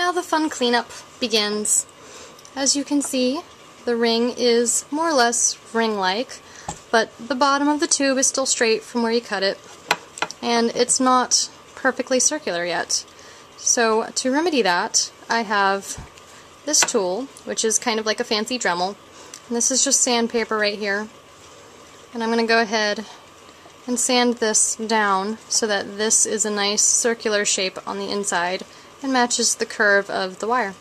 Now the fun cleanup begins. As you can see, the ring is more or less ring-like, but the bottom of the tube is still straight from where you cut it, and it's not perfectly circular yet. So to remedy that, I have this tool, which is kind of like a fancy Dremel, and this is just sandpaper right here. And I'm going to go ahead and sand this down so that this is a nice circular shape on the inside and matches the curve of the wire.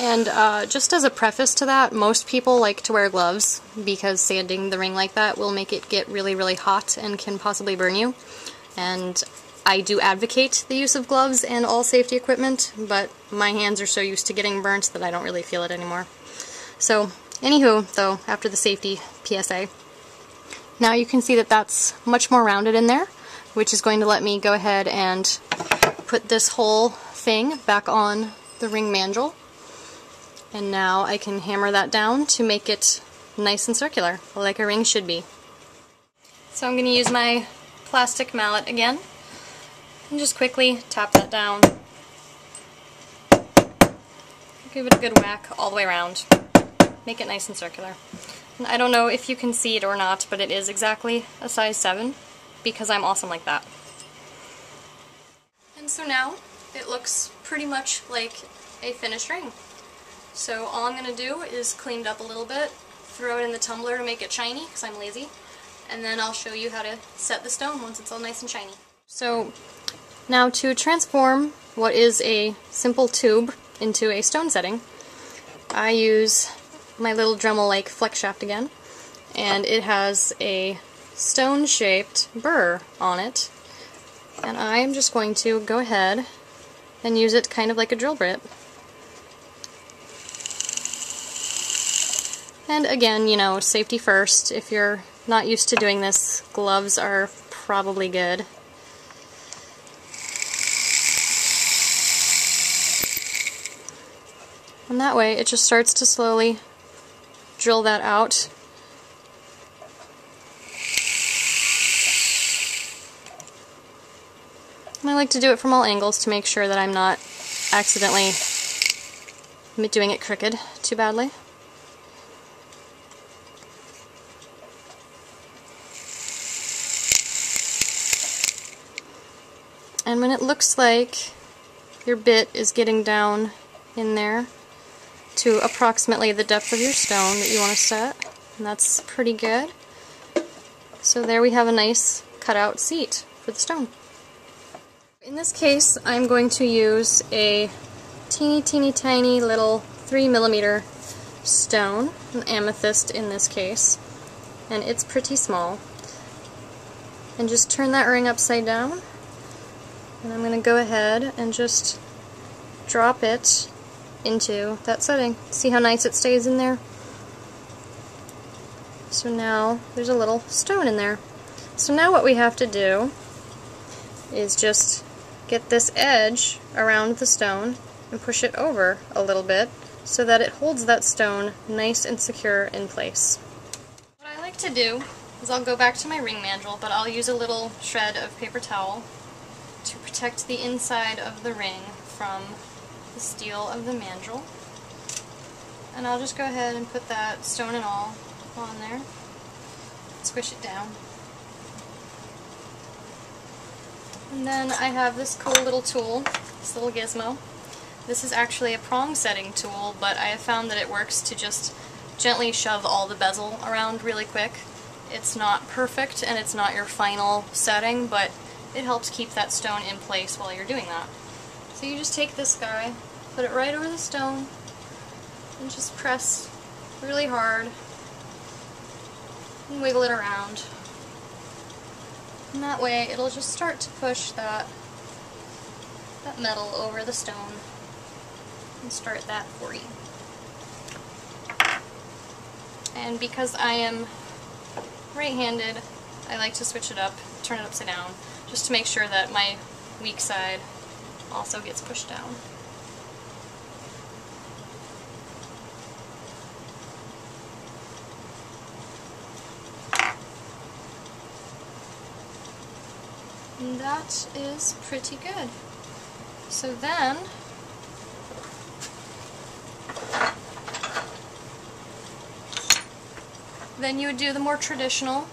And just as a preface to that, most people like to wear gloves because sanding the ring like that will make it get really, really hot and can possibly burn you. And I do advocate the use of gloves and all safety equipment, but my hands are so used to getting burnt that I don't really feel it anymore. So, anywho, though, after the safety PSA, now you can see that that's much more rounded in there, which is going to let me go ahead and put this whole thing back on the ring mandrel. And now I can hammer that down to make it nice and circular, like a ring should be. So I'm going to use my plastic mallet again, and just quickly tap that down. Give it a good whack all the way around. Make it nice and circular. And I don't know if you can see it or not, but it is exactly a size 7, because I'm awesome like that. And so now it looks pretty much like a finished ring. So all I'm going to do is clean it up a little bit, throw it in the tumbler to make it shiny, because I'm lazy, and then I'll show you how to set the stone once it's all nice and shiny. So now to transform what is a simple tube into a stone setting, I use my little Dremel-like flex shaft again, and it has a stone-shaped burr on it, and I am just going to go ahead and use it kind of like a drill bit. And again, you know, safety first. If you're not used to doing this, gloves are probably good. And that way it just starts to slowly drill that out. And I like to do it from all angles to make sure that I'm not accidentally doing it crooked too badly. And when it looks like your bit is getting down in there to approximately the depth of your stone that you want to set, and that's pretty good. So there we have a nice cutout seat for the stone. In this case, I'm going to use a teeny tiny little 3mm stone, an amethyst in this case, and it's pretty small. And just turn that ring upside down. And I'm going to go ahead and just drop it into that setting. See how nice it stays in there? So now there's a little stone in there. So now what we have to do is just get this edge around the stone and push it over a little bit so that it holds that stone nice and secure in place. What I like to do is I'll go back to my ring mandrel, but I'll use a little shred of paper towel to protect the inside of the ring from the steel of the mandrel. And I'll just go ahead and put that stone and all on there, squish it down. And then I have this cool little tool, this little gizmo. This is actually a prong setting tool, but I have found that it works to just gently shove all the bezel around really quick. It's not perfect and it's not your final setting, but it helps keep that stone in place while you're doing that. So you just take this guy, put it right over the stone, and just press really hard and wiggle it around. And that way it'll just start to push that metal over the stone. and start that for you. And because I am right-handed, I like to switch it up, turn it upside down, just to make sure that my weak side also gets pushed down. And that is pretty good. So then you would do the more traditional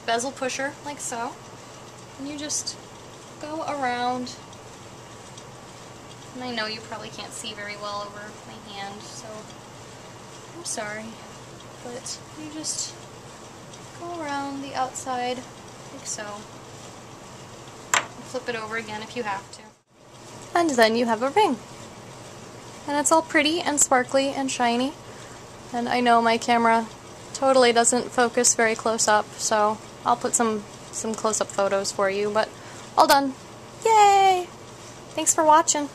bezel pusher, like so. And you just go around. And I know you probably can't see very well over my hand, so I'm sorry. But you just go around the outside, like so. Flip it over again if you have to. And then you have a ring. And it's all pretty and sparkly and shiny. And I know my camera totally doesn't focus very close up, so I'll put some close-up photos for you, but all done. Yay! Thanks for watching.